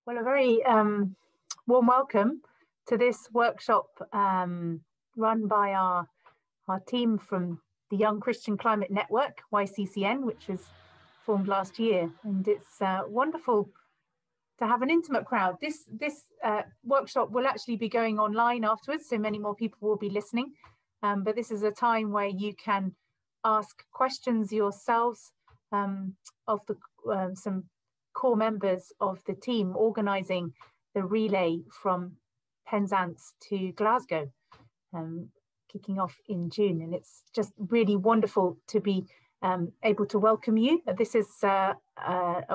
Well, a very warm welcome to this workshop run by our team from the Young Christian Climate Network, YCCN, which was formed last year. And it's wonderful to have an intimate crowd. This workshop will actually be going online afterwards, so many more people will be listening. But this is a time where you can ask questions yourselves of the some core members of the team organising the relay from Penzance to Glasgow, kicking off in June. And it's just really wonderful to be able to welcome you. This is a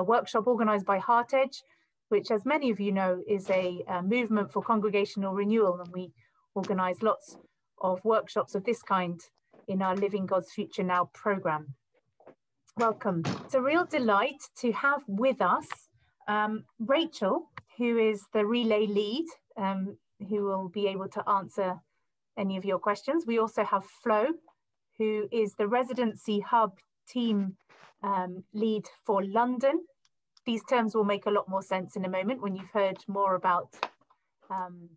workshop organised by HeartEdge, which, as many of you know, is a movement for congregational renewal, and we organise lots of workshops of this kind in our Living God's Future Now programme. Welcome. It's a real delight to have with us Rachel, who is the relay lead, who will be able to answer any of your questions. We also have Flo, who is the residency hub team lead for London. These terms will make a lot more sense in a moment when you've heard more about the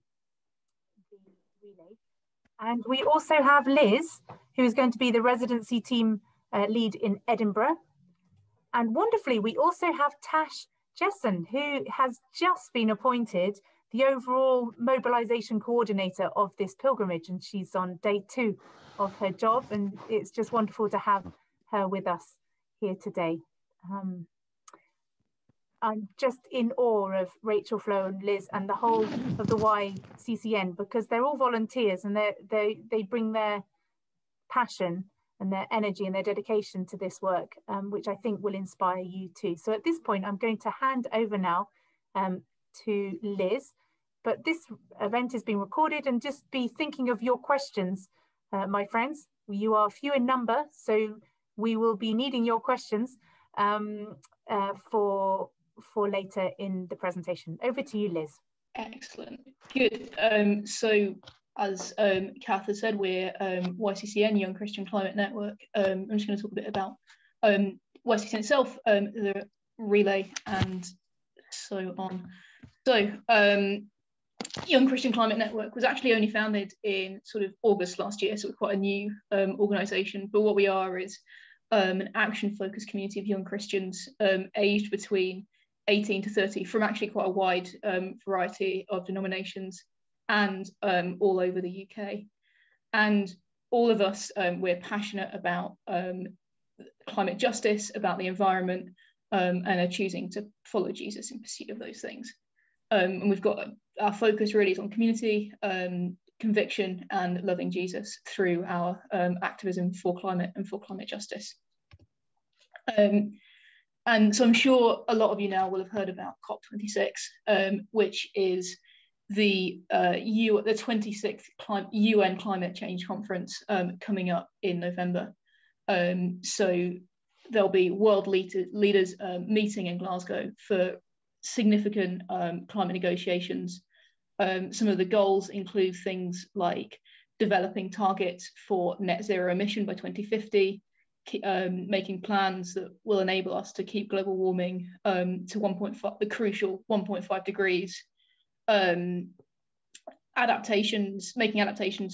relay. And we also have Liz, who is going to be the residency team lead in Edinburgh. And wonderfully, we also have Tash Jessen, who has just been appointed the overall mobilisation coordinator of this pilgrimage, and she's on day 2 of her job, and it's just wonderful to have her with us here today. I'm just in awe of Rachel, Flo and Liz and the whole of the YCCN, because they're all volunteers and they bring their passion and their energy and their dedication to this work, which I think will inspire you too. So at this point, I'm going to hand over now to Liz, but this event is being recorded, and just be thinking of your questions, my friends. You are few in number, so we will be needing your questions for later in the presentation. Over to you, Liz. Excellent, good. So as Kath has said, we're YCCN, Young Christian Climate Network. I'm just going to talk a bit about YCCN itself, the relay, and so on. So Young Christian Climate Network was actually only founded in sort of August last year, so we're quite a new organisation. But what we are is an action-focused community of young Christians aged between 18 to 30 from actually quite a wide variety of denominations and all over the UK. And all of us, we're passionate about climate justice, about the environment, and are choosing to follow Jesus in pursuit of those things. And we've got, our focus really is on community, conviction, and loving Jesus through our activism for climate and for climate justice. And so I'm sure a lot of you now will have heard about COP26, which is the 26th UN Climate Change Conference coming up in November. So there'll be world leaders meeting in Glasgow for significant climate negotiations. Some of the goals include things like developing targets for net zero emission by 2050, making plans that will enable us to keep global warming to 1.5, the crucial 1.5 degrees, making adaptations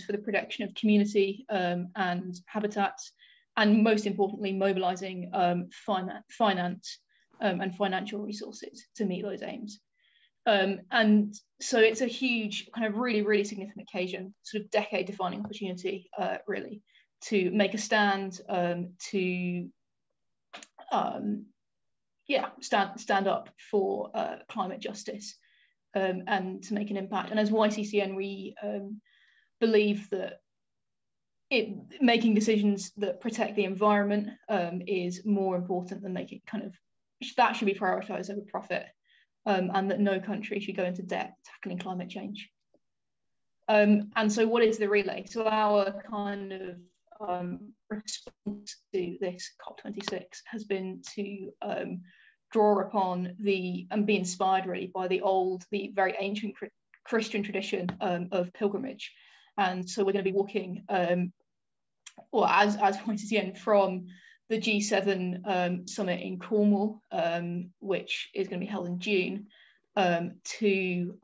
for the protection of community and habitats, and most importantly, mobilising finance and financial resources to meet those aims. And so it's a huge, kind of really, really significant occasion, sort of decade-defining opportunity, really, to make a stand, to stand up for climate justice, and to make an impact. And as YCCN, we believe that making decisions that protect the environment is more important than making that should be prioritised over profit, and that no country should go into debt tackling climate change. And so what is the relay? So our kind of response to this COP26 has been to draw upon and be inspired really by the very ancient Christian tradition of pilgrimage. And so we're going to be walking, as YCCN, from the G7 summit in Cornwall, which is going to be held in June, to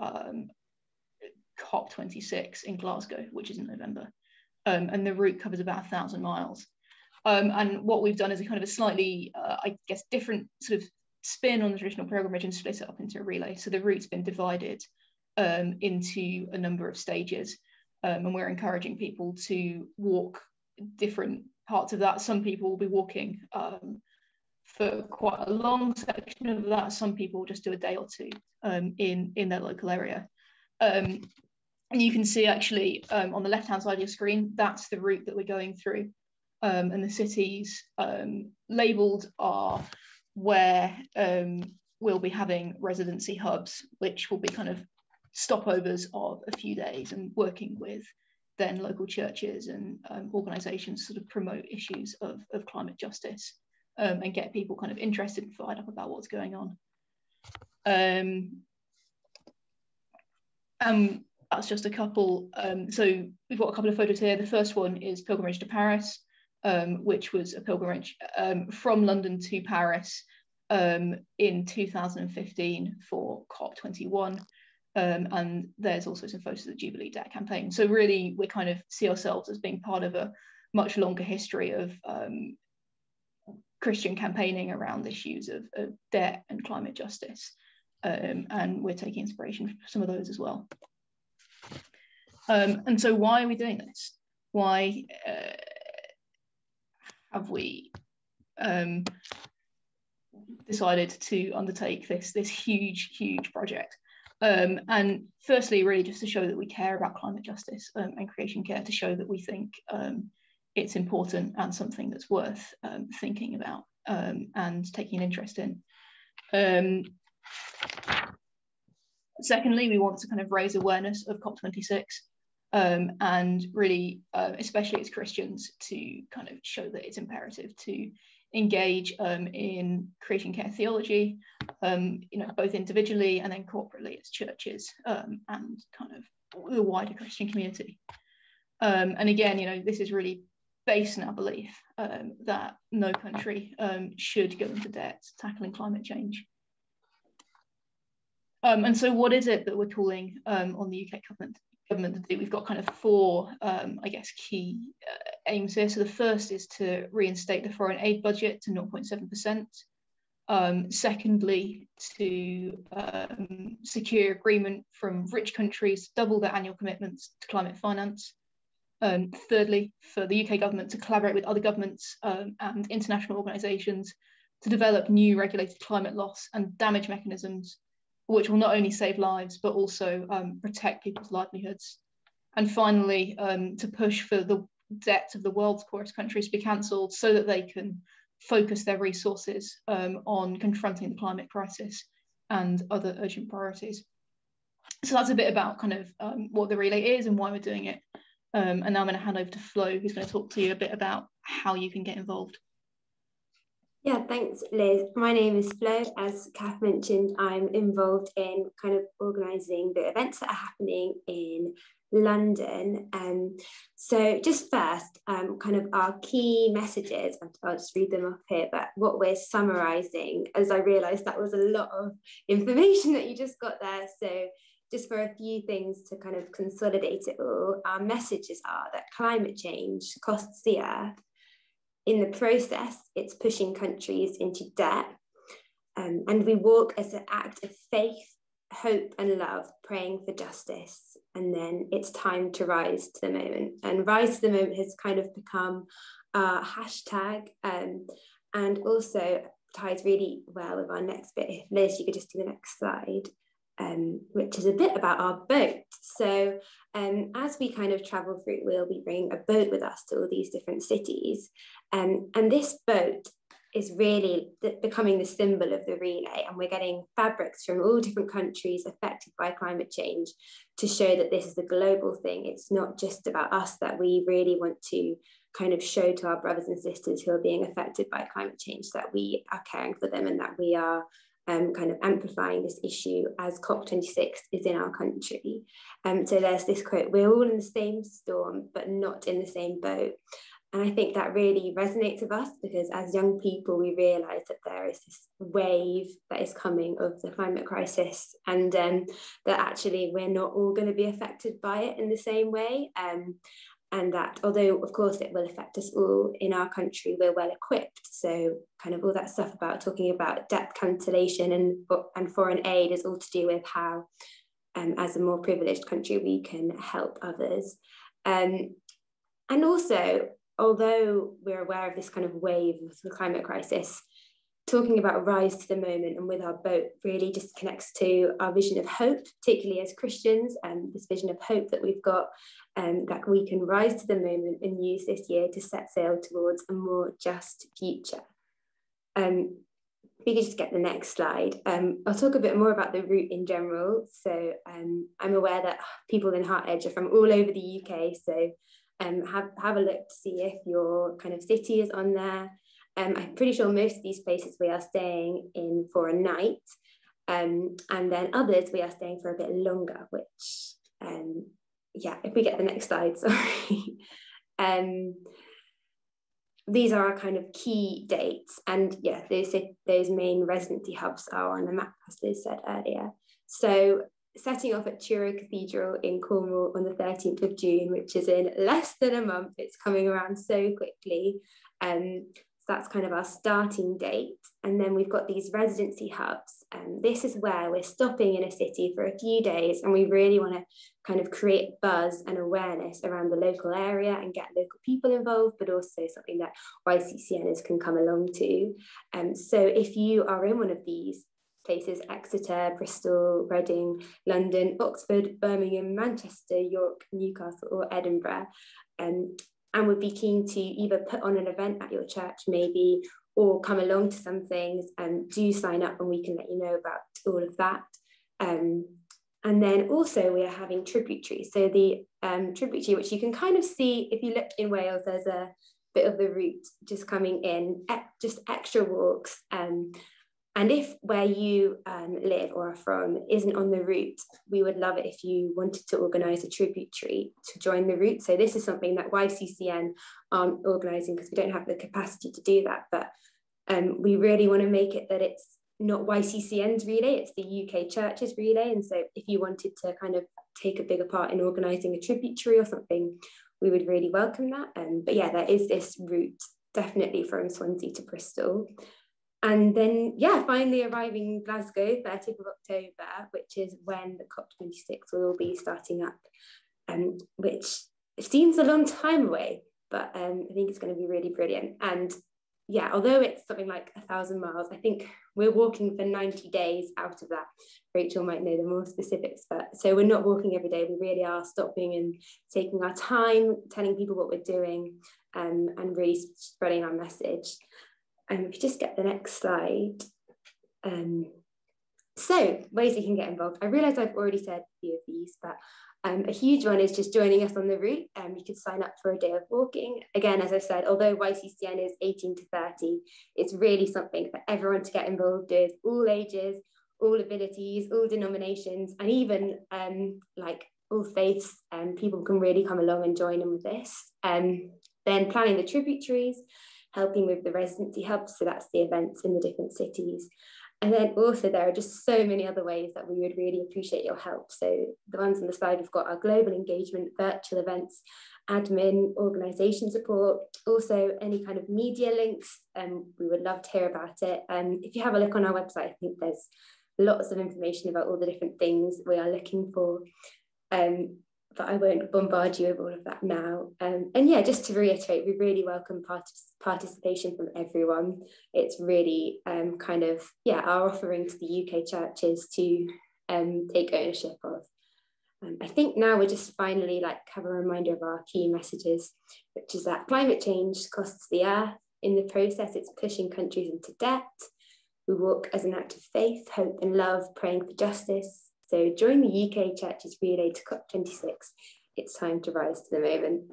COP26 in Glasgow, which is in November. And the route covers about 1,000 miles. And what we've done is a kind of a slightly, I guess, different sort of spin on the traditional pilgrimage and split it up into a relay. So the route's been divided into a number of stages, and we're encouraging people to walk different parts of that. Some people will be walking for quite a long section of that. Some people will just do a day or two in their local area. And you can see actually on the left-hand side of your screen, that's the route that we're going through. And the cities labelled are where we'll be having residency hubs, which will be kind of stopovers of a few days and working with then local churches and organisations to sort of promote issues of climate justice and get people kind of interested and fired up about what's going on. That's just a couple. So we've got a couple of photos here. The first one is pilgrimage to Paris, which was a pilgrimage from London to Paris in 2015 for COP21. And there's also some photos of the Jubilee Debt campaign. So really, we kind of see ourselves as being part of a much longer history of Christian campaigning around issues of debt and climate justice. And we're taking inspiration from some of those as well. And so why are we doing this? Why have we decided to undertake this huge project? And firstly, really just to show that we care about climate justice and creation care, to show that we think it's important and something that's worth thinking about and taking an interest in. Secondly, we want to kind of raise awareness of COP26 and really, especially as Christians, to kind of show that it's imperative to engage in creation care theology, you know, both individually and then corporately as churches and kind of the wider Christian community. And again, you know, this is really based in our belief that no country should go into debt tackling climate change. And so what is it that we're calling on the UK government to do? We've got kind of four, I guess, key aims here. So the first is to reinstate the foreign aid budget to 0.7%. Secondly, to secure agreement from rich countries to double their annual commitments to climate finance. Thirdly, for the UK government to collaborate with other governments and international organisations to develop new regulated climate loss and damage mechanisms, which will not only save lives, but also protect people's livelihoods. And finally, to push for the debt of the world's poorest countries to be cancelled so that they can focus their resources on confronting the climate crisis and other urgent priorities. So that's a bit about kind of what the relay is and why we're doing it. And now I'm going to hand over to Flo, who's going to talk to you a bit about how you can get involved. Yeah, thanks, Liz. My name is Flo. As Kath mentioned, I'm involved in kind of organising the events that are happening in London. So just first, kind of our key messages, I'll just read them up here, but what we're summarising, as I realised that was a lot of information that you just got there. So just for a few things to kind of consolidate it all, our messages are that climate change costs the earth. In the process, it's pushing countries into debt. And we walk as an act of faith, hope and love, praying for justice. And then it's time to rise to the moment. And rise to the moment has kind of become our hashtag and also ties really well with our next bit. If Liz, you could just do the next slide. Which is a bit about our boat. So as we kind of travel through, we'll be bringing a boat with us to all these different cities. And this boat is really becoming the symbol of the relay, and we're getting fabrics from all different countries affected by climate change to show that this is a global thing. It's not just about us, that we really want to kind of show to our brothers and sisters who are being affected by climate change that we are caring for them and that we are kind of amplifying this issue as COP26 is in our country. So there's this quote: "We're all in the same storm, but not in the same boat." And I think that really resonates with us, because as young people, we realise that there is this wave that is coming of the climate crisis, and that actually we're not all going to be affected by it in the same way. And that although, of course, it will affect us all in our country, we're well equipped. So kind of all that stuff about talking about debt cancellation and foreign aid is all to do with how, as a more privileged country, we can help others. And also, although we're aware of this kind of wave of the climate crisis, talking about rise to the moment and with our boat really just connects to our vision of hope, particularly as Christians, and this vision of hope that we've got, that we can rise to the moment and use this year to set sail towards a more just future. If we could just get the next slide. I'll talk a bit more about the route in general. So I'm aware that people in HeartEdge are from all over the UK, so have a look to see if your kind of city is on there. I'm pretty sure most of these places we are staying in for a night, and then others we are staying for a bit longer, which, yeah, if we get the next slide, sorry. These are our kind of key dates, and yeah, those main residency hubs are on the map, as Liz said earlier. So setting off at Truro Cathedral in Cornwall on the 13th of June, which is in less than a month. It's coming around so quickly. So that's kind of our starting date. And then we've got these residency hubs. And this is where we're stopping in a city for a few days, and we really want to kind of create buzz and awareness around the local area and get local people involved, but also something that YCCNers can come along to. So if you are in one of these places, Exeter, Bristol, Reading, London, Oxford, Birmingham, Manchester, York, Newcastle or Edinburgh, and would be keen to either put on an event at your church maybe, or come along to some things, and do sign up and we can let you know about all of that. And then also we are having tributaries. So the tributary, which you can kind of see if you look in Wales, there's a bit of the route just coming in, just extra walks. And if where you live or are from isn't on the route, we would love it if you wanted to organise a tributary to join the route. So this is something that YCCN aren't organising because we don't have the capacity to do that. But we really want to make it that it's not YCCN's relay, it's the UK Church's relay. And so if you wanted to kind of take a bigger part in organising a tributary or something, we would really welcome that. But yeah, there is this route definitely from Swansea to Bristol. And then, yeah, finally arriving in Glasgow, 30th of October, which is when the COP26 will be starting up, which seems a long time away, but I think it's going to be really brilliant. And yeah, although it's something like 1,000 miles, I think we're walking for 90 days out of that. Rachel might know the more specifics, but so we're not walking every day. We really are stopping and taking our time, telling people what we're doing, and really spreading our message. And if you just get the next slide. So ways you can get involved. I realise I've already said a few of these, but a huge one is just joining us on the route. You could sign up for a day of walking. Again, as I said, although YCCN is 18 to 30, it's really something for everyone to get involved with, all ages, all abilities, all denominations, and even like all faiths. People can really come along and join in with this. Then planning the tributaries, helping with the residency hubs, so that's the events in the different cities. And then also there are just so many other ways that we would really appreciate your help. So the ones on the slide, we've got our global engagement, virtual events, admin, organisation support, also any kind of media links, we would love to hear about it. If you have a look on our website, I think there's lots of information about all the different things we are looking for. But I won't bombard you with all of that now. And yeah, just to reiterate, we really welcome participation from everyone. It's really kind of, yeah, our offering to the UK churches to take ownership of. I think now we're just finally have a reminder of our key messages, which is that climate change costs the earth. In the process, it's pushing countries into debt. We walk as an act of faith, hope and love, praying for justice. So join the UK Church's relay to COP26. It's time to rise to the moment.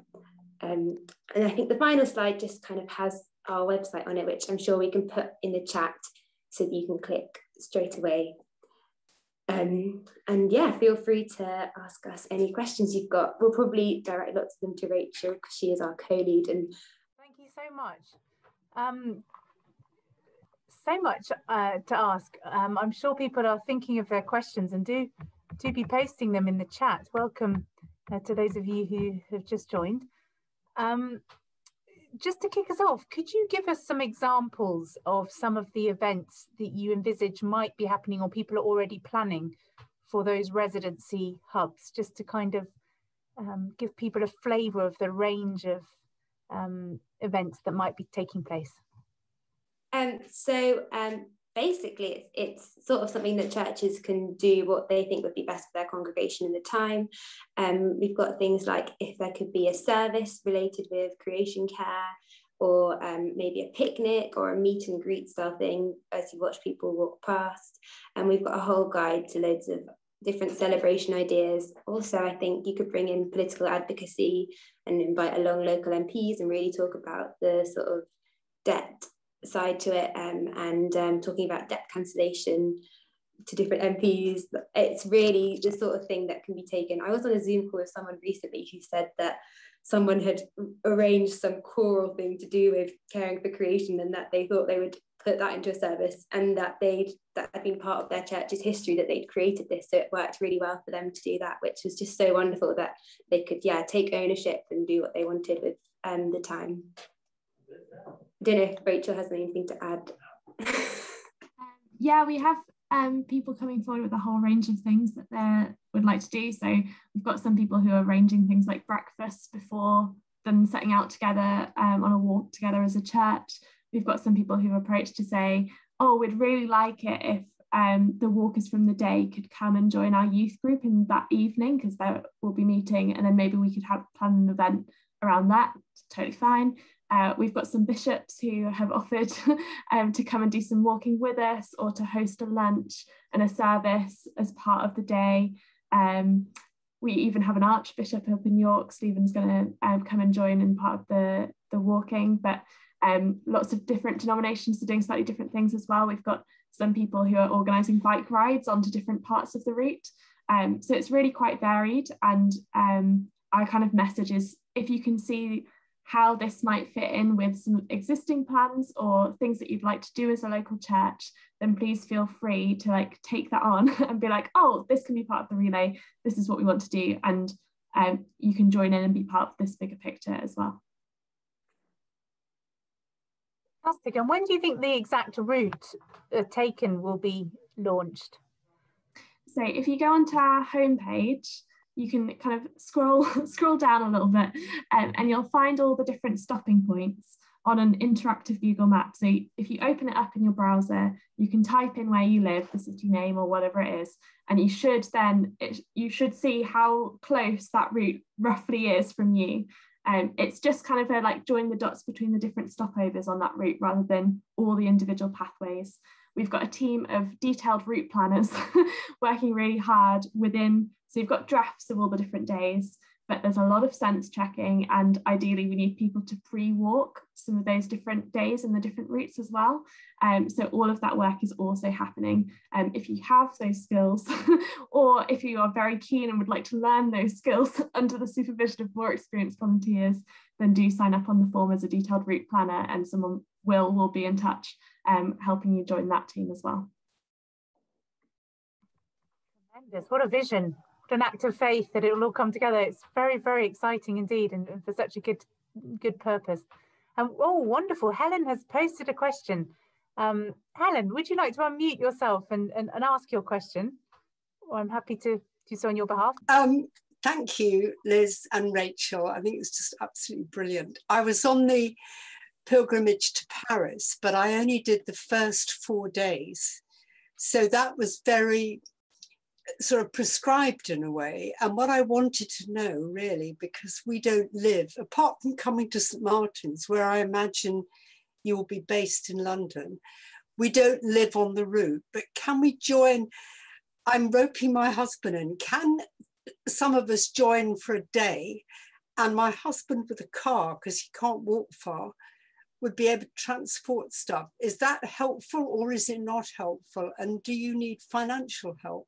And I think the final slide just kind of has our website on it, which I'm sure we can put in the chat so that you can click straight away. And yeah, feel free to ask us any questions you've got. We'll probably direct lots of them to Rachel because she is our co-lead, and so much. So much to ask. I'm sure people are thinking of their questions, and do be posting them in the chat. Welcome to those of you who have just joined. Just to kick us off, could you give us some examples of some of the events that you envisage might be happening or people are already planning for those residency hubs, just to kind of give people a flavour of the range of events that might be taking place? Basically, it's sort of something that churches can do what they think would be best for their congregation in the time. We've got things like if there could be a service related with creation care, or maybe a picnic or a meet and greet style thing as you watch people walk past. And we've got a whole guide to loads of different celebration ideas. Also, I think you could bring in political advocacy and invite along local MPs and really talk about the sort of debt side to it, and talking about debt cancellation to different MPs. It's really the sort of thing that can be taken. I was on a Zoom call with someone recently who said that someone had arranged some choral thing to do with caring for creation, and that they thought they would put that into a service, and that had been part of their church's history, that they'd created this, so it worked really well for them to do that, which was just so wonderful that they could take ownership and do what they wanted with the time. I don't know if Rachel has anything to add. Yeah, we have people coming forward with a whole range of things that they would like to do. So we've got some people who are arranging things like breakfast before them setting out together on a walk together as a church. We've got some people who approach to say, oh, we'd really like it if the walkers from the day could come and join our youth group in that evening, because they will be meeting, and then maybe we could plan an event around that. It's totally fine. We've got some bishops who have offered to come and do some walking with us, or to host a lunch and a service as part of the day. We even have an archbishop up in York. Stephen's going to come and join in part of the walking, but lots of different denominations are doing slightly different things as well. We've got some people who are organising bike rides onto different parts of the route. So it's really quite varied, and our kind of message is, if you can see how this might fit in with some existing plans or things that you'd like to do as a local church, then please feel free to take that on and be like, oh, this can be part of the relay, this is what we want to do, and you can join in and be part of this bigger picture as well. Fantastic. And when do you think the exact route taken will be launched? So if you go onto our homepage, you can kind of scroll down a little bit, and you'll find all the different stopping points on an interactive Google map. So if you open it up in your browser, you can type in where you live, the city name or whatever it is, and you should see how close that route roughly is from you. It's just kind of join the dots between the different stopovers on that route rather than all the individual pathways. We've got a team of detailed route planners working really hard within, so you've got drafts of all the different days, but there's a lot of sense checking, and ideally we need people to pre-walk some of those different days and the different routes as well. So all of that work is also happening. If you have those skills, or if you are very keen and would like to learn those skills under the supervision of more experienced volunteers, then do sign up on the form as a detailed route planner, and someone will be in touch helping you join that team as well. Tremendous. What a vision. What an act of faith that it will all come together. It's very, very exciting indeed, and for such a good purpose. Oh, wonderful. Helen has posted a question. Helen, would you like to unmute yourself and ask your question? Or I'm happy to do so on your behalf. Thank you, Liz and Rachel. I think it's just absolutely brilliant. I was on the pilgrimage to Paris, but I only did the first 4 days. So that was very sort of prescribed in a way. And what I wanted to know really, because we don't live, apart from coming to St. Martin's, where I imagine you will be based in London, we don't live on the route, but can we join? I'm roping my husband in. Can some of us join for a day, and my husband with a car, because he can't walk far, would be able to transport stuff? Is that helpful or is it not helpful? And do you need financial help?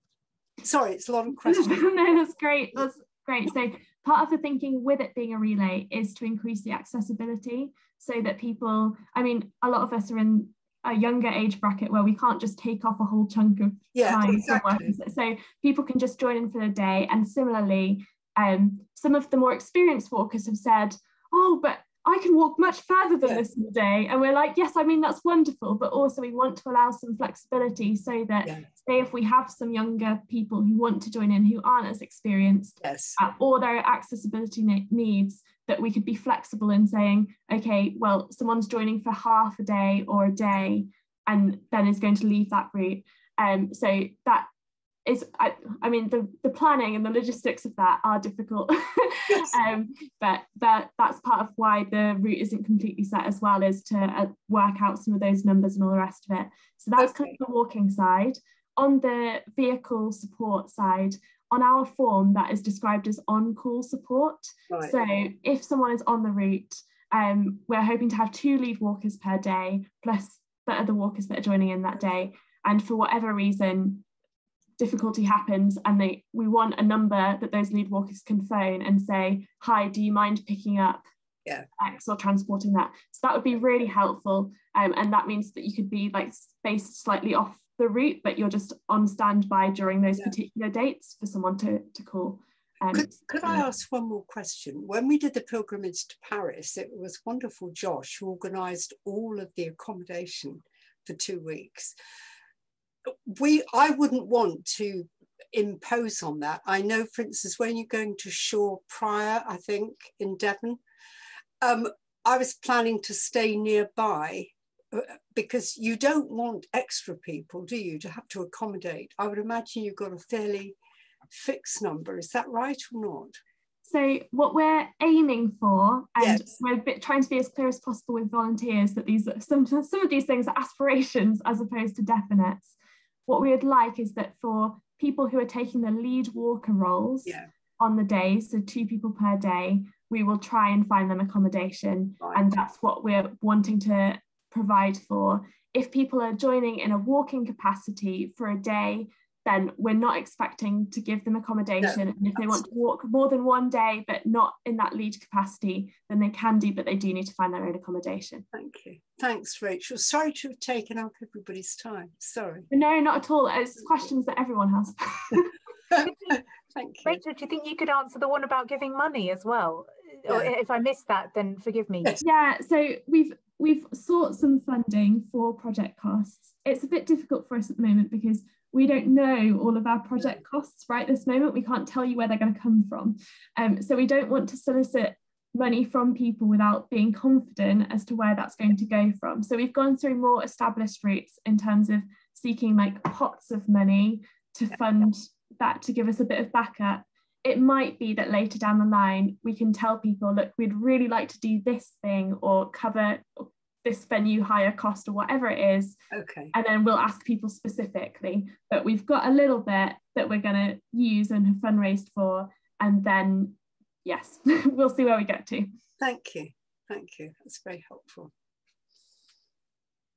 Sorry, it's a lot of questions. No, that's great. That's Great. So part of the thinking with it being a relay is to increase the accessibility so that people, I mean, a lot of us are in a younger age bracket where we can't just take off a whole chunk of time exactly. from work. So people can just join in for the day. And similarly, some of the more experienced walkers have said, oh, but I can walk much further than this in a day. And we're like, yes, I mean, that's wonderful. But also we want to allow some flexibility so that, say, if we have some younger people who want to join in who aren't as experienced or their accessibility needs, that we could be flexible in saying, okay, well, someone's joining for half a day or a day and then is going to leave that route. So that is, I mean, the planning and the logistics of that are difficult, but that's part of why the route isn't completely set as well, is to work out some of those numbers and all the rest of it. So that's kind of the walking side. On the vehicle support side, on our form, that is described as on-call support. Right. So if someone is on the route, we're hoping to have 2 lead walkers per day, plus the other walkers that are joining in that day. And for whatever reason, difficulty happens and we want a number that those lead walkers can phone and say, hi, do you mind picking up X or transporting that? So that would be really helpful. And that means that you could be like spaced slightly off the route, but you're just on standby during those particular dates for someone to call. Could I ask one more question? When we did the pilgrimage to Paris, it was wonderful Josh who organised all of the accommodation for 2 weeks. I wouldn't want to impose on that. I know, for instance, when you're going to Shaw Prior, I think, in Devon, I was planning to stay nearby because you don't want extra people, do you, to have to accommodate? I would imagine you've got a fairly fixed number. Is that right or not? So what we're aiming for, and we're trying to be as clear as possible with volunteers that some of these things are aspirations as opposed to definites. What we would like is that for people who are taking the lead walker roles on the day, so 2 people per day, we will try and find them accommodation. Right. And that's what we're wanting to provide for. If people are joining in a walking capacity for a day, then we're not expecting to give them accommodation. No, and if they want to walk more than 1 day, but not in that lead capacity, then they can do, but they do need to find their own accommodation. Thank you. Thanks, Rachel. Sorry to have taken up everybody's time. Sorry. No, not at all. It's questions that everyone has. Thank you. Rachel, do you think you could answer the one about giving money as well? Or if I missed that, then forgive me. Yeah, so we've sought some funding for project costs. It's a bit difficult for us at the moment because we don't know all of our project costs right this moment. We can't tell you where they're going to come from. So we don't want to solicit money from people without being confident as to where that's going to go from. So we've gone through more established routes in terms of seeking like pots of money to fund that, to give us a bit of backup. It might be that later down the line, we can tell people, look, we'd really like to do this thing or cover this venue hire cost or whatever it is. Okay. And then we'll ask people specifically. But we've got a little bit that we're going to use and have fundraised for. And then, yes, we'll see where we get to. Thank you. Thank you. That's very helpful.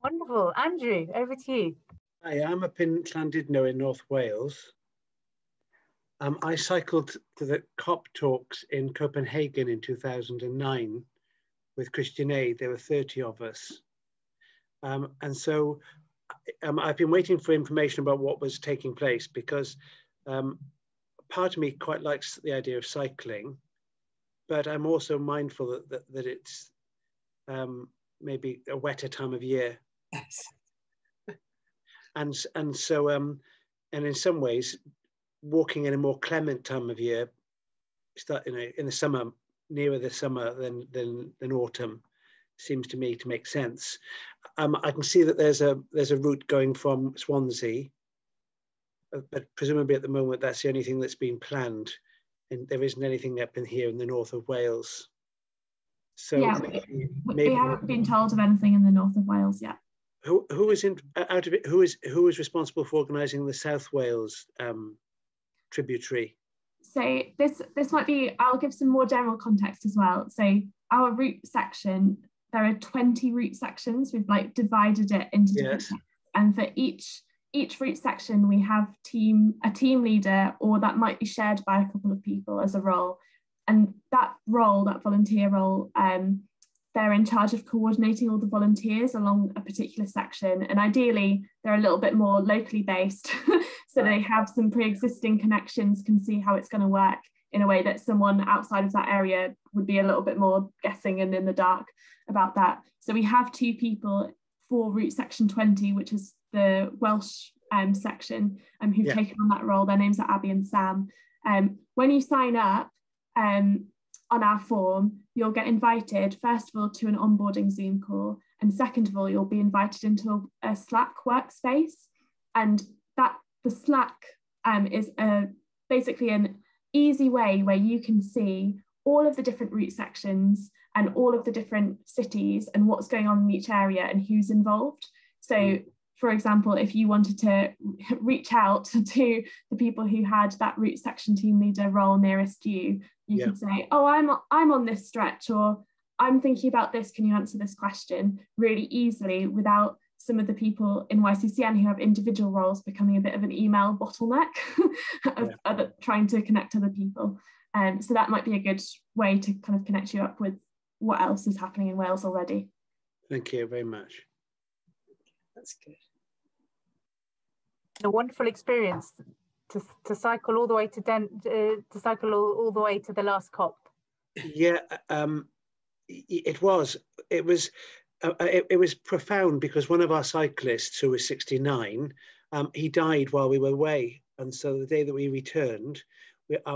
Wonderful. Andrew, over to you. Hi, I'm up in Llandudno in North Wales. I cycled to the COP talks in Copenhagen in 2009 with Christian Aid. There were 30 of us. And so I've been waiting for information about what was taking place because part of me quite likes the idea of cycling, but I'm also mindful that it's maybe a wetter time of year. Yes. And so, and in some ways, walking in a more clement time of year, in the summer, nearer the summer than autumn, seems to me to make sense. I can see that there's a route going from Swansea, but presumably at the moment that's the only thing that's been planned, and there isn't anything up in here in the north of Wales. So yeah, we haven't been told of anything in the north of Wales yet. Who is responsible for organising the South Wales tributary? So this might be, I'll give some more general context as well. So our route section, there are 20 route sections. We've like divided it into different sections. And for each each route section, we have a team leader, or that might be shared by a couple of people as a role. And that role, that volunteer role, they're in charge of coordinating all the volunteers along a particular section. And ideally, they're a little bit more locally based. So they have some pre-existing connections, can see how it's going to work in a way that someone outside of that area would be a little bit more guessing and in the dark about that. So we have 2 people for route section 20, which is the Welsh section, who've taken on that role. Their names are Abby and Sam. When you sign up on our form, you'll get invited, first of all, to an onboarding Zoom call, and second of all, you'll be invited into a Slack workspace. And the Slack is basically an easy way where you can see all of the different route sections and all of the different cities and what's going on in each area and who's involved. So, for example, if you wanted to reach out to the people who had that route section team leader role nearest you, you could say, oh, I'm on this stretch, or I'm thinking about this, can you answer this question, really easily, without some of the people in YCCN who have individual roles becoming a bit of an email bottleneck of trying to connect other people. So that might be a good way to kind of connect you up with what else is happening in Wales already. Thank you very much. That's good. A wonderful experience to cycle all the way to cycle all the way to the last COP. Yeah, it was profound, because one of our cyclists, who was 69, he died while we were away, and so the day that we returned,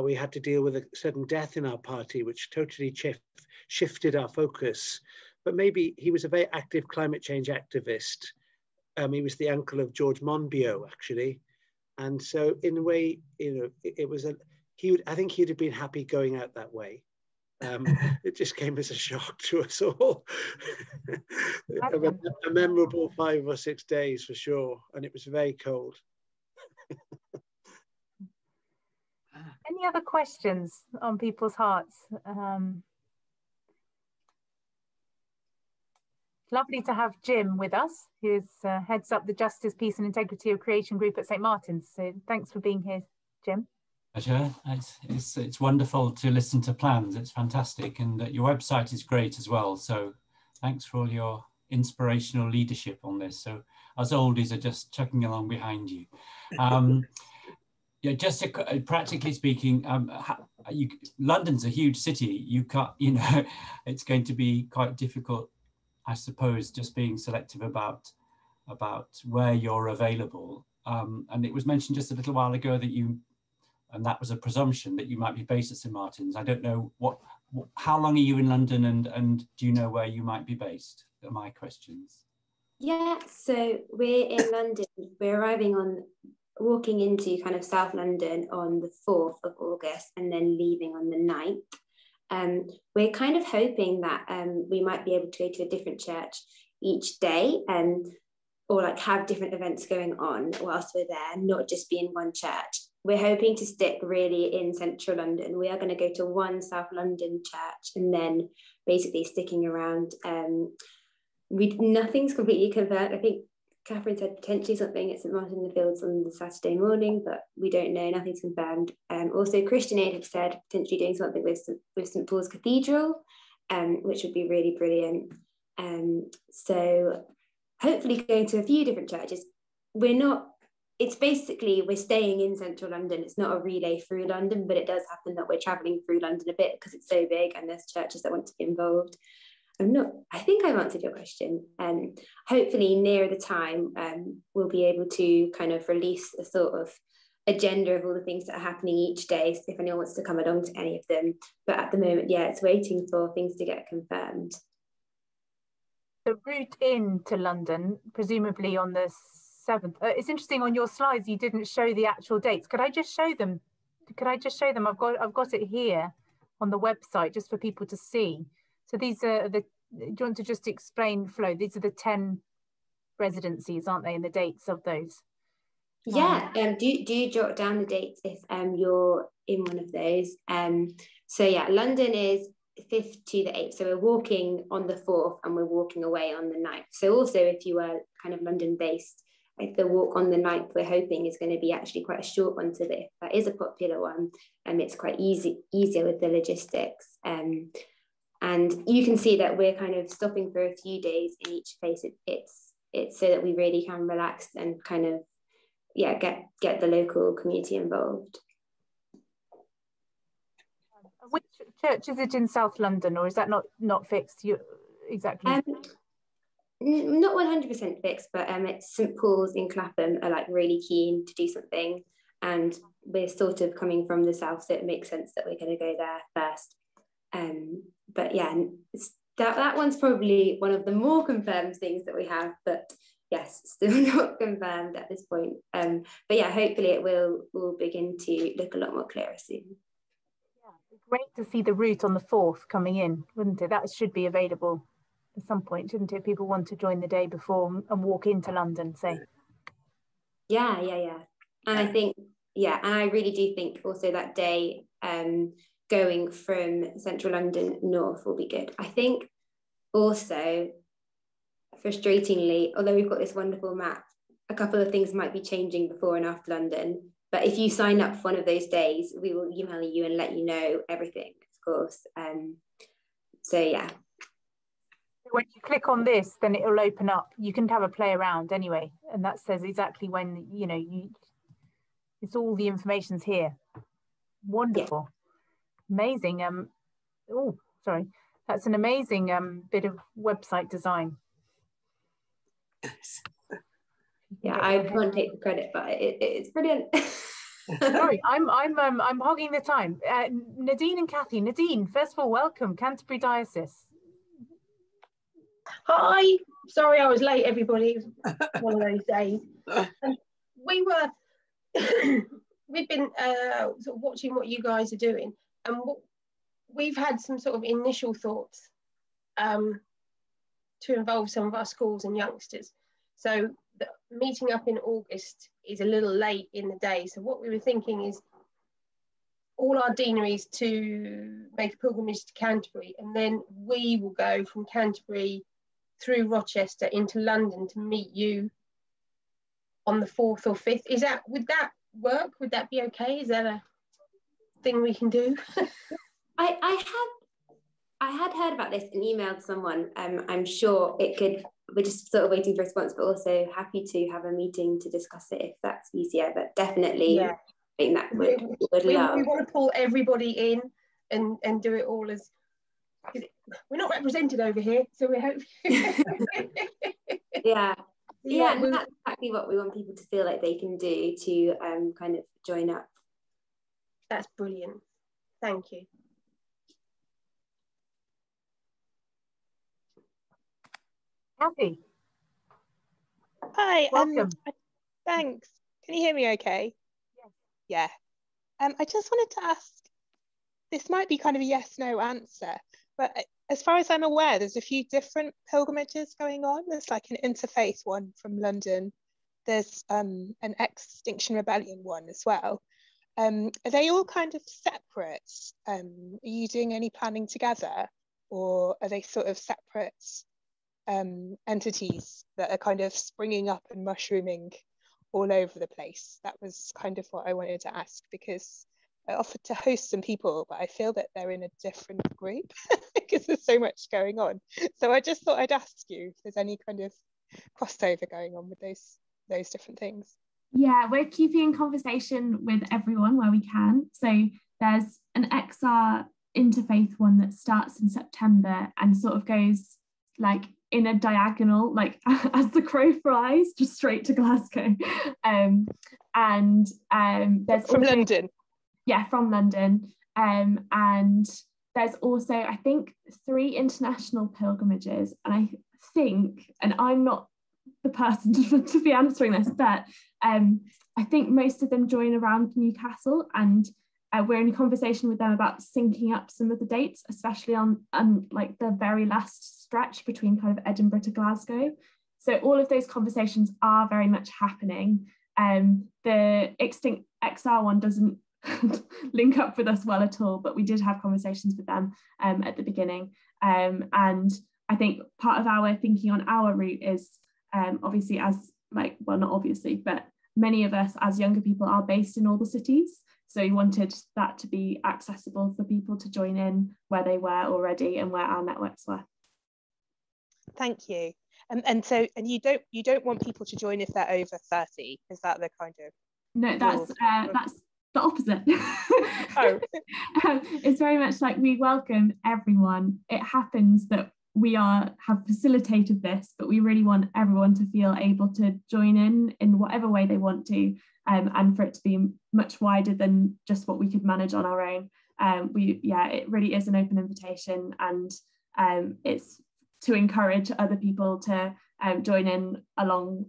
we had to deal with a sudden death in our party, which totally shifted our focus. But maybe he was a very active climate change activist. He was the uncle of George Monbiot, actually. And so in a way, it was I think he'd have been happy going out that way. It just came as a shock to us all. a memorable 5 or 6 days for sure. And it was very cold. Any other questions on people's hearts? Lovely to have Jim with us, who heads up the Justice, Peace and Integrity of Creation group at St. Martin's. So thanks for being here, Jim. Pleasure. It's wonderful to listen to plans. It's fantastic. And your website is great as well. So thanks for all your inspirational leadership on this. So us oldies are just chugging along behind you. Yeah, just to, practically speaking, London's a huge city. You can't, it's going to be quite difficult, I suppose, just being selective about where you're available. And it was mentioned just a little while ago that and that was a presumption that you might be based at St. Martin's. I don't know how long are you in London, and do you know where you might be based? Are my questions. Yeah, so we're in London. We're walking into kind of South London on the 4th of August and then leaving on the 9th. We're kind of hoping that we might be able to go to a different church each day, or like have different events going on whilst we're there, not just be in one church. We're hoping to stick really in central London. We are going to go to one South London church and then basically sticking around. Nothing's completely confirmed. I think Catherine said potentially something at St. Martin in the Fields on the Saturday morning, but we don't know, nothing's confirmed. Also, Christian Aid have said potentially doing something with St. Paul's Cathedral, which would be really brilliant. So hopefully going to a few different churches. It's basically, we're staying in central London. It's not a relay through London, but it does happen that we're traveling through London a bit because it's so big and there's churches that want to be involved. I think I've answered your question. Hopefully nearer the time, we'll be able to kind of release a sort of agenda of all the things that are happening each day, so if anyone wants to come along to any of them. But at the moment, yeah, it's waiting for things to get confirmed. The route into London, presumably on the 7th. It's interesting, on your slides you didn't show the actual dates. Could I just show them? I've got it here on the website just for people to see. So these are do you want to just explain, Flo? These are the 10 residencies, aren't they, and the dates of those? Yeah, do jot down the dates if you're in one of those. So yeah, London is 5th to the 8th. So we're walking on the 4th and we're walking away on the 9th. So also if you were kind of London based, like the walk on the 9th, we're hoping is going to be actually quite a short one, so that if that is a popular one, it's quite easier with the logistics. And you can see that we're kind of stopping for a few days in each place. It's so that we really can relax and kind of, yeah, get the local community involved. Which church is it in South London, or is that not fixed? Exactly. Not 100% fixed, but it's St Paul's in Clapham are like really keen to do something, and we're sort of coming from the south, so it makes sense that we're going to go there first. But yeah, that one's probably one of the more confirmed things that we have, but yes, still not confirmed at this point. But yeah, hopefully it will begin to look a lot more clearer soon. Yeah, great to see the route on the 4th coming in, wouldn't it? That should be available at some point, shouldn't it? People want to join the day before and walk into London, say. Yeah. And I think, yeah, and I really do think also that day going from central London north will be good. I think also, frustratingly, although we've got this wonderful map, a couple of things might be changing before and after London. But if you sign up for one of those days, we will email you and let you know everything, of course. So yeah. When you click on this, then it'll open up. You can have a play around anyway, and that says exactly when, you know, it's all the information's here. Wonderful. Yeah. Amazing. Oh, sorry. That's an amazing bit of website design. Yeah, I can't take the credit, but it's brilliant. Sorry, I'm hogging the time. Nadine and Kathy. Nadine, first of all, welcome, Canterbury Diocese. Hi, sorry I was late, everybody. It was one of those days. We've been sort of watching what you guys are doing, and we've had some sort of initial thoughts to involve some of our schools and youngsters. So the meeting up in August is a little late in the day. So what we were thinking is all our deaneries to make a pilgrimage to Canterbury, and then we will go from Canterbury through Rochester into London to meet you on the 4th or 5th. Would that work? Would that be okay? Is that a thing we can do? I had heard about this and emailed someone. I'm sure it could. We're just sort of waiting for a response, but also happy to have a meeting to discuss it if that's easier. But definitely, yeah. I think that would love. We want to pull everybody in and do it all as. We're not represented over here, so we hope. Yeah, and that's exactly what we want people to feel like they can do to kind of join up. That's brilliant. Thank you. Kathy. Hi. Welcome. Thanks. Can you hear me okay? Yes. Yeah. I just wanted to ask, this might be kind of a yes/no answer, but as far as I'm aware, there's a few different pilgrimages going on. There's like an interfaith one from London. There's an Extinction Rebellion one as well. Are they all kind of separate? Are you doing any planning together, or are they sort of separate entities that are kind of springing up and mushrooming all over the place? That was kind of what I wanted to ask, because I offered to host some people, but I feel that they're in a different group because there's so much going on. So I just thought I'd ask you if there's any kind of crossover going on with those different things. Yeah, we're keeping in conversation with everyone where we can. So there's an XR interfaith one that starts in September and sort of goes like in a diagonal, like as the crow flies, just straight to Glasgow. There's from also, London. Yeah, from London. And there's also, I think, 3 international pilgrimages. And I think, and I'm not the person to be answering this, but I think most of them join around Newcastle, and we're in conversation with them about syncing up some of the dates, especially on like the very last stretch between kind of Edinburgh to Glasgow. So all of those conversations are very much happening. The Extinct XR one doesn't link up with us well at all, but we did have conversations with them at the beginning. And I think part of our thinking on our route is obviously, as like, well, not obviously, but many of us as younger people are based in all the cities. So we wanted that to be accessible for people to join in where they were already and where our networks were. Thank you. And you don't want people to join if they're over 30. Is that the kind of? No, that's the opposite. Oh. It's very much like we welcome everyone. It happens that we have facilitated this, but we really want everyone to feel able to join in whatever way they want to, and for it to be much wider than just what we could manage on our own. It really is an open invitation, and it's to encourage other people to join in along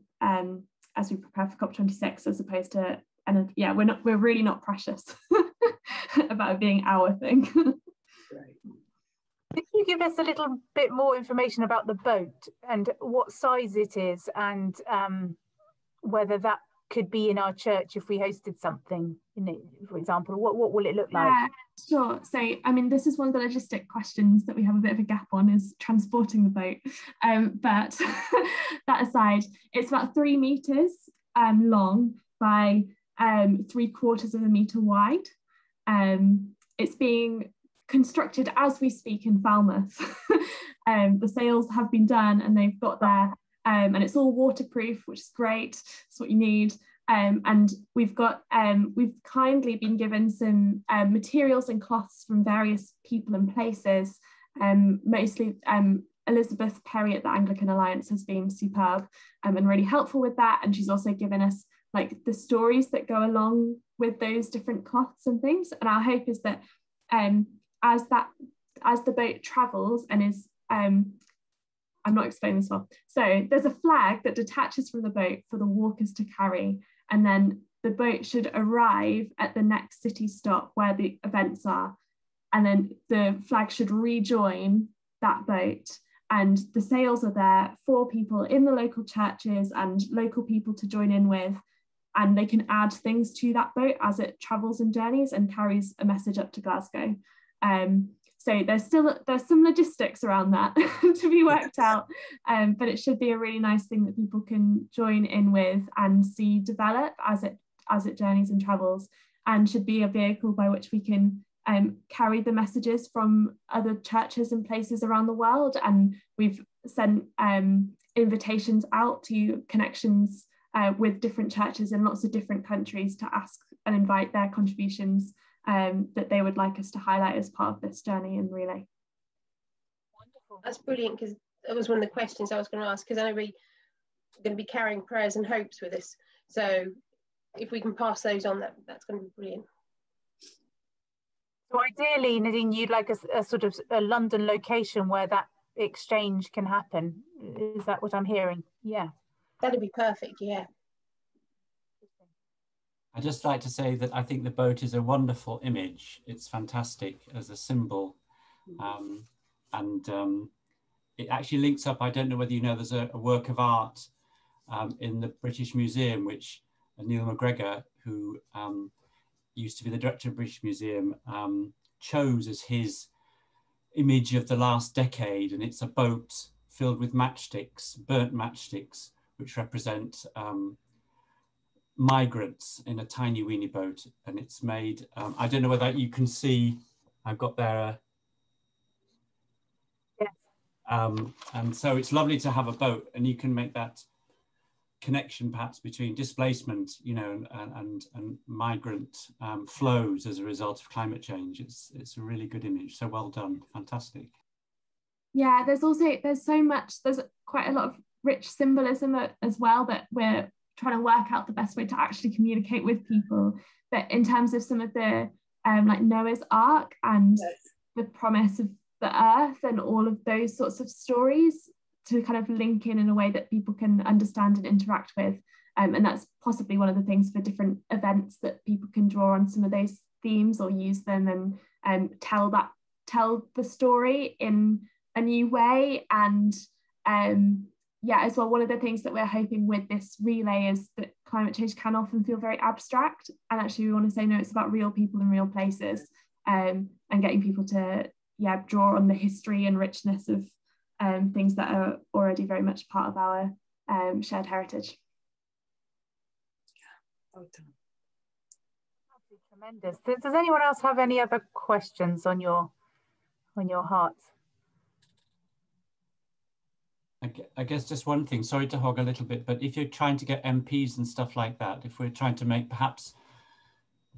as we prepare for COP26, as opposed to, and yeah, we're really not precious about it being our thing. Right. Could you give us a little bit more information about the boat and what size it is, and whether that could be in our church if we hosted something in it, for example? What will it look like? Sure. So, I mean, this is one of the logistic questions that we have a bit of a gap on, is transporting the boat. But that aside, it's about 3 meters long by 3/4 of a meter wide. It's being constructed as we speak in Falmouth. The sails have been done and they've got there, and it's all waterproof, which is great. It's what you need. And we've kindly been given some materials and cloths from various people and places. Mostly Elizabeth Perry at the Anglican Alliance has been superb and really helpful with that. And she's also given us like the stories that go along with those different cloths and things. And our hope is that as the boat travels and is, I'm not explaining this well. So there's a flag that detaches from the boat for the walkers to carry, and then the boat should arrive at the next city stop where the events are, and then the flag should rejoin that boat, and the sails are there for people in the local churches and local people to join in with, and they can add things to that boat as it travels and journeys and carries a message up to Glasgow. So there's some logistics around that to be worked out, but it should be a really nice thing that people can join in with and see develop as it journeys and travels, and should be a vehicle by which we can carry the messages from other churches and places around the world. And we've sent invitations out to connections with different churches in lots of different countries to ask and invite their contributions that they would like us to highlight as part of this journey and relay. Wonderful. That's brilliant, because that was one of the questions I was going to ask, because I know we're going to be carrying prayers and hopes with us. So if we can pass those on, that's going to be brilliant. So ideally, Nadine, you'd like a sort of a London location where that exchange can happen. Is that what I'm hearing? Yeah. That'd be perfect, yeah. I'd just like to say that I think the boat is a wonderful image. It's fantastic as a symbol. It actually links up, I don't know whether you know, there's a work of art in the British Museum, which Neil McGregor, who used to be the director of the British Museum, chose as his image of the last decade. And it's a boat filled with matchsticks, burnt matchsticks, which represent migrants in a tiny weeny boat. And it's made, I don't know whether you can see, I've got there. Yes. And so it's lovely to have a boat, and you can make that connection perhaps between displacement, you know, and migrant flows as a result of climate change. It's a really good image. So well done, fantastic. Yeah, there's quite a lot of rich symbolism as well that we're trying to work out the best way to actually communicate with people. But in terms of some of the like Noah's Ark and the promise of the earth and all of those sorts of stories, to kind of link in a way that people can understand and interact with. And that's possibly one of the things for different events, that people can draw on some of those themes or use them and tell the story in a new way. And yeah, as well, one of the things that we're hoping with this relay is that climate change can often feel very abstract, and actually we want to say, no, it's about real people in real places, and getting people to draw on the history and richness of things that are already very much part of our shared heritage. Well done. Tremendous. Does anyone else have any other questions on your hearts? I guess just one thing, sorry to hog a little bit, but if you're trying to get MPs and stuff like that, if we're trying to make perhaps,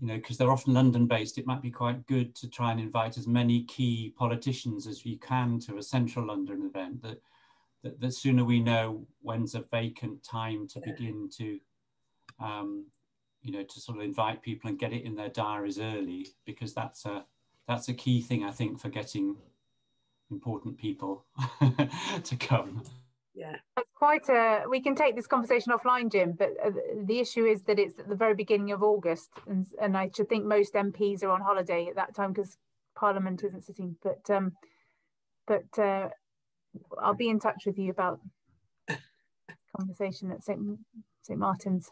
you know, because they're often London based, it might be quite good to try and invite as many key politicians as you can to a central London event, that sooner we know when's a vacant time to begin to, you know, to sort of invite people and get it in their diaries early, because that's a key thing, I think, for getting important people to come. Yeah, it's quite a, we can take this conversation offline, Jim, but the issue is that it's at the very beginning of August, and I should think most MPs are on holiday at that time because Parliament isn't sitting, but I'll be in touch with you about conversation at St. Martin's.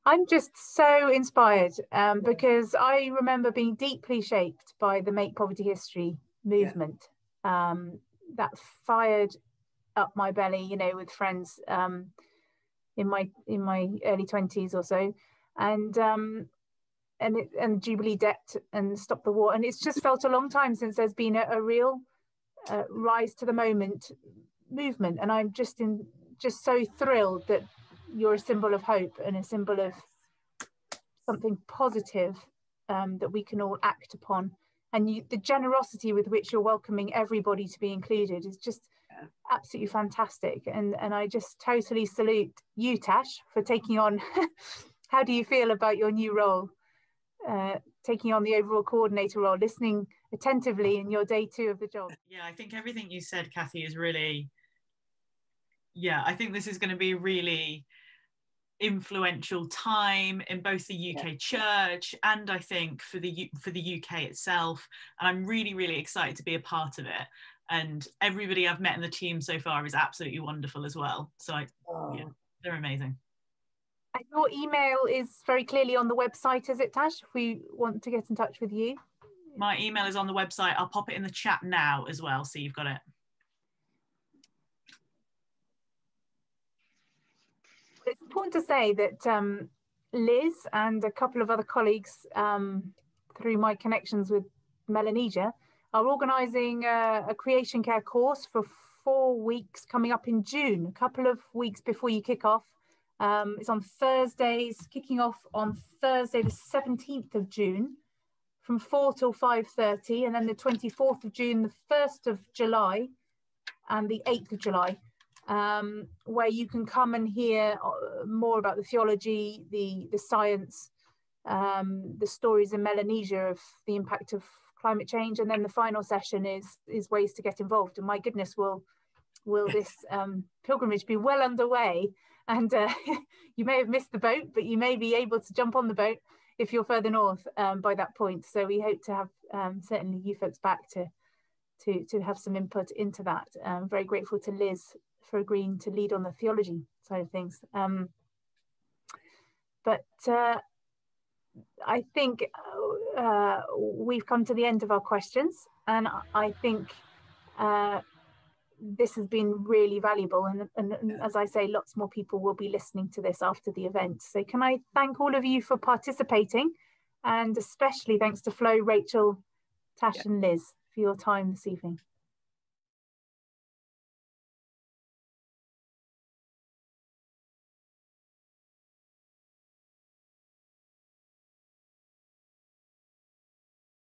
I'm just so inspired because I remember being deeply shaped by the Make Poverty History movement. That fired up my belly, you know, with friends in my early 20s or so, and Jubilee Debt and Stop the War, and it's just felt a long time since there's been a real rise to the moment movement, and I'm just so thrilled that you're a symbol of hope and a symbol of something positive that we can all act upon. And the generosity with which you're welcoming everybody to be included is just absolutely fantastic. And I just totally salute you, Tash, for taking on, how do you feel about your new role? Taking on the overall coordinator role, listening attentively in your day 2 of the job. Yeah, I think everything you said, Kathy, is really, I think this is going to be really influential time in both the UK church and I think for the UK itself, and I'm really, really excited to be a part of it. And everybody I've met in the team so far is absolutely wonderful as well. So they're amazing. And your email is very clearly on the website, is it, Tash, if we want to get in touch with you? My email is on the website. I'll pop it in the chat now as well, so you've got it. It's important to say that Liz and a couple of other colleagues through my connections with Melanesia are organising a creation care course for 4 weeks coming up in June, a couple of weeks before you kick off. It's on Thursdays, kicking off on Thursday the 17th of June from 4 till 5:30, and then the 24th of June, the 1st of July and the 8th of July. Where you can come and hear more about the theology, the science, the stories in Melanesia of the impact of climate change, and then the final session is ways to get involved. And my goodness, will this pilgrimage be well underway? And you may have missed the boat, but you may be able to jump on the boat if you're further north by that point. So we hope to have certainly you folks back to have some input into that. I'm very grateful to Liz for agreeing to lead on the theology side of things. But I think we've come to the end of our questions, and I think this has been really valuable, and as I say, lots more people will be listening to this after the event. So can I thank all of you for participating, and especially thanks to Flo, Rachel, Tash and Liz for your time this evening.